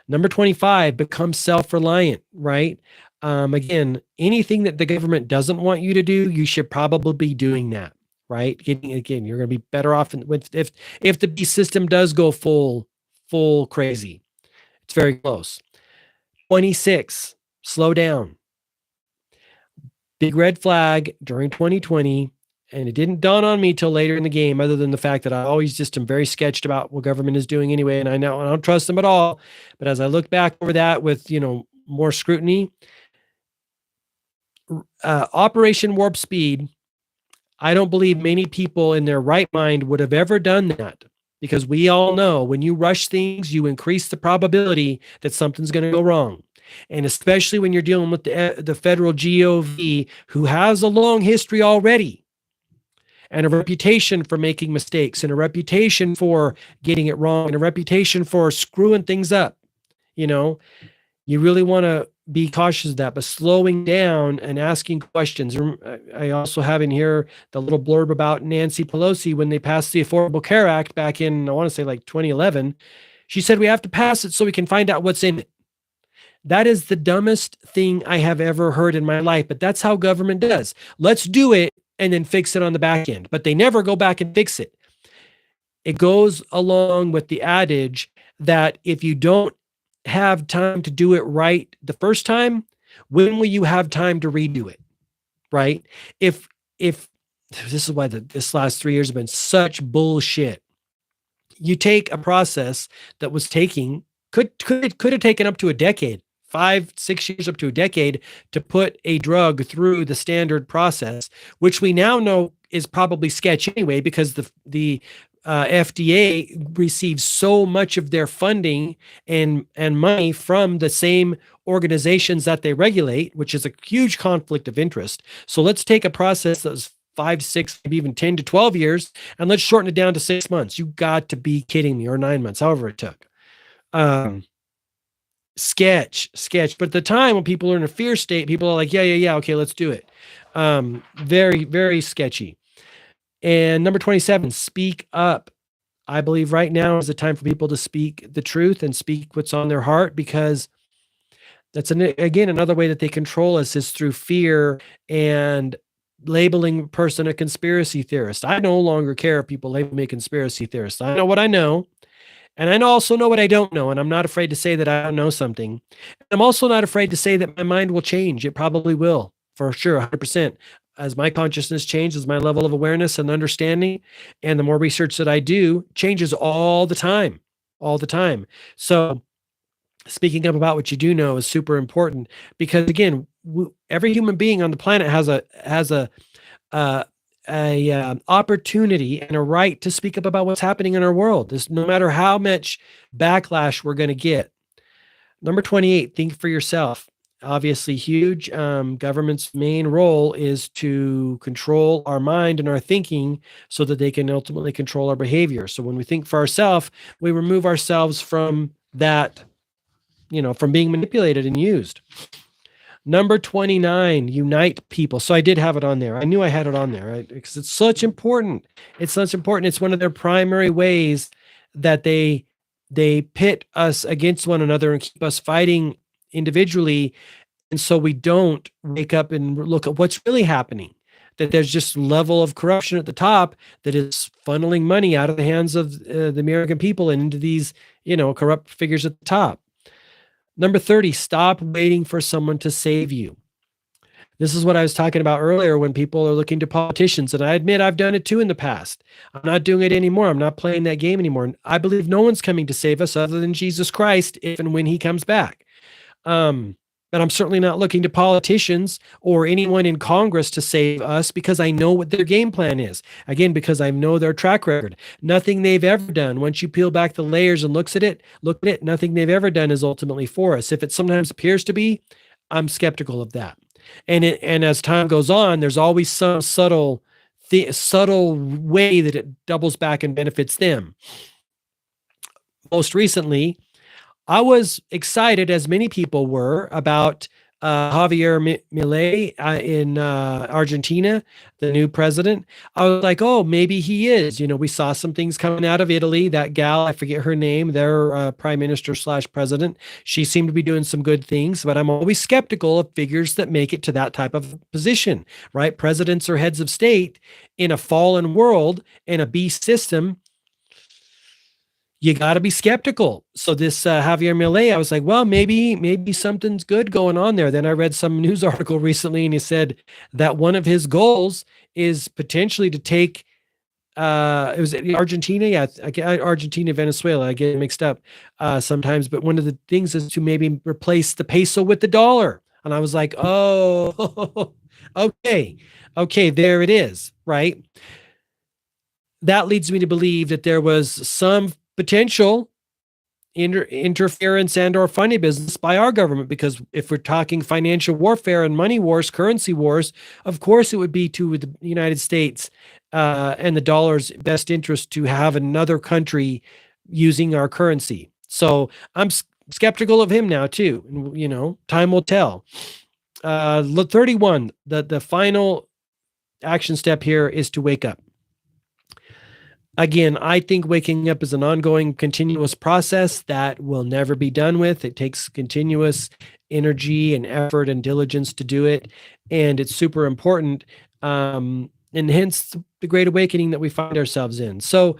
Number 25, become self-reliant, right? Again, anything that the government doesn't want you to do, you should probably be doing that, right? Again, you're going to be better off if the B system does go full crazy. It's very close. 26, slow down. Big red flag during 2020. And it didn't dawn on me till later in the game, other than the fact that I always just am very sketched about what government is doing anyway. And I don't trust them at all. But as I look back over that with, more scrutiny, Operation Warp Speed, I don't believe many people in their right mind would have ever done that, because we all know when you rush things, you increase the probability that something's going to go wrong. And especially when you're dealing with the federal GOV, who has a long history already and a reputation for making mistakes and a reputation for getting it wrong and a reputation for screwing things up. You really want to be cautious of that, but slowing down and asking questions. I also have in here the little blurb about Nancy Pelosi when they passed the Affordable Care Act back in, I want to say like 2011. She said, we have to pass it so we can find out what's in it. That is the dumbest thing I have ever heard in my life, but that's how government does. Let's do it and then fix it on the back end, but they never go back and fix it. It goes along with the adage that if you don't have time to do it right the first time, when will you have time to redo it? Right? If this is why this last 3 years have been such bullshit. You take a process that was taking could have taken up to a decade, 5-6 years up to a decade to put a drug through the standard process, which we now know is probably sketch anyway, because the FDA receives so much of their funding and money from the same organizations that they regulate, which is a huge conflict of interest. So let's take a process that was 5, 6, maybe even 10 to 12 years, and let's shorten it down to 6 months. You got to be kidding me, or 9 months, however it took. Sketch. But at the time when people are in a fear state, people are like, yeah, okay, let's do it. Very, very sketchy. And number 27, speak up. I believe right now is the time for people to speak the truth and speak what's on their heart, because that's again another way that they control us is through fear and labeling a person a conspiracy theorist. I no longer care if people label me a conspiracy theorist. I know what I know, and I also know what I don't know, and I'm not afraid to say that I don't know something. I'm also not afraid to say that my mind will change. It probably will, for sure, 100%. As my consciousness changes, my level of awareness and understanding, and the more research that I do, changes all the time. So speaking up about what you do know is super important, because again, every human being on the planet has a opportunity and a right to speak up about what's happening in our world. No matter how much backlash we're going to get. Number 28, think for yourself. Obviously huge. Government's main role is to control our mind and our thinking so that they can ultimately control our behavior. So when we think for ourselves, we remove ourselves from that, from being manipulated and used. Number 29, unite people. So I did have it on there. I knew I had it on there, right? Because it's such important. It's one of their primary ways that they pit us against one another and keep us fighting individually. And so we don't wake up and look at what's really happening, that there's just level of corruption at the top that is funneling money out of the hands of the American people and into these, corrupt figures at the top. Number 30, stop waiting for someone to save you. This is what I was talking about earlier when people are looking to politicians. And I admit I've done it too in the past. I'm not doing it anymore. I'm not playing that game anymore. I believe no one's coming to save us other than Jesus Christ if and when he comes back. But I'm certainly not looking to politicians or anyone in Congress to save us, because I know what their game plan is. Again, because I know their track record. Nothing they've ever done, once you peel back the layers and look at it, nothing they've ever done is ultimately for us. If it sometimes appears to be, I'm skeptical of that. And as time goes on, there's always some subtle way that it doubles back and benefits them. Most recently, I was excited, as many people were, about Javier Milei in Argentina, the new president. I was like, oh, maybe he is. We saw some things coming out of Italy. That gal, I forget her name, their prime minister / president. She seemed to be doing some good things, but I'm always skeptical of figures that make it to that type of position, right? Presidents or heads of state in a fallen world, in a beast system, you got to be skeptical. So this Javier Milei, I was like, well, maybe something's good going on there. Then I read some news article recently, and he said that one of his goals is potentially to take it was Argentina, yeah, Argentina, Venezuela. I get mixed up sometimes, but one of the things is to maybe replace the peso with the dollar. And I was like, oh, okay, there it is, right? That leads me to believe that there was some potential interference and or funny business by our government, because if we're talking financial warfare and money wars, currency wars, of course it would be to the United States and the dollar's best interest to have another country using our currency. So I'm skeptical of him now too. Time will tell. 31, the final action step here is to wake up. Again, I think waking up is an ongoing, continuous process that will never be done with. It takes continuous energy and effort and diligence to do it. And it's super important. And hence the great awakening that we find ourselves in. So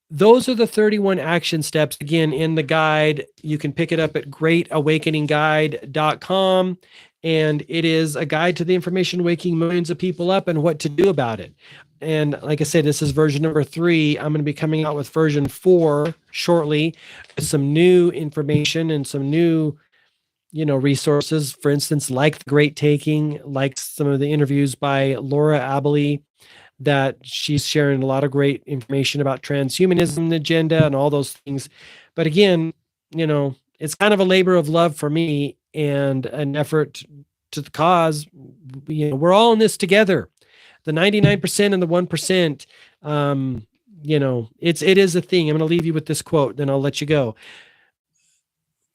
those are the 31 action steps. Again, in the guide, you can pick it up at greatawakeningguide.com. And it is a guide to the information waking millions of people up and what to do about it. And like I said, this is version number 3. I'm going to be coming out with version 4 shortly, with some new information and some new, resources. For instance, like The Great Taking, like some of the interviews by Laura Abilene, that she's sharing a lot of great information about transhumanism agenda and all those things. But again, it's kind of a labor of love for me and an effort to the cause. We're all in this together. The 99% and the 1%, it is a thing. I'm going to leave you with this quote, then I'll let you go.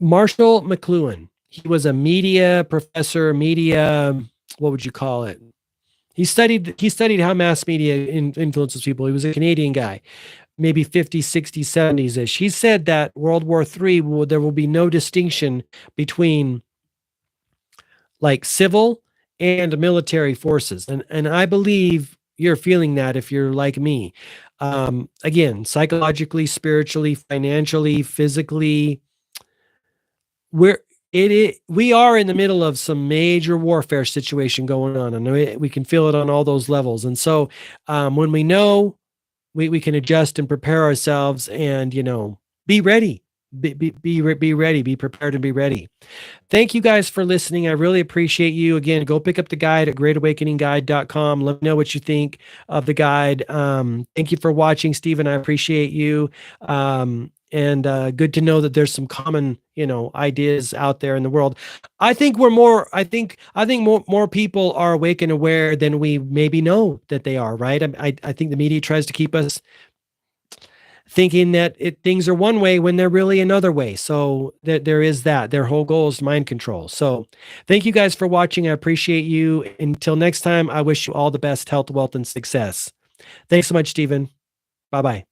Marshall McLuhan, he was a media professor, what would you call it? He studied how mass media influences people. He was a Canadian guy, maybe 50s, 60s, 70s-ish. He said that World War III, there will be no distinction between like civil and military forces. And I believe you're feeling that if you're like me. Again, psychologically, spiritually, financially, physically, we are in the middle of some major warfare situation going on, and we can feel it on all those levels. And so when we know, we can adjust and prepare ourselves and, be ready. Be ready, be prepared, and be ready. Thank you guys for listening. I really appreciate you. Again, go pick up the guide at greatawakeningguide.com. Let me know what you think of the guide. Thank you for watching, Stephen. I appreciate you. And good to know that there's some common, ideas out there in the world. I think I think more people are awake and aware than we maybe know that they are, right? I think the media tries to keep us thinking that things are one way when they're really another way. So there is that. Their whole goal is mind control. So thank you guys for watching. I appreciate you. Until next time, I wish you all the best health, wealth, and success. Thanks so much, Stephen. Bye-bye.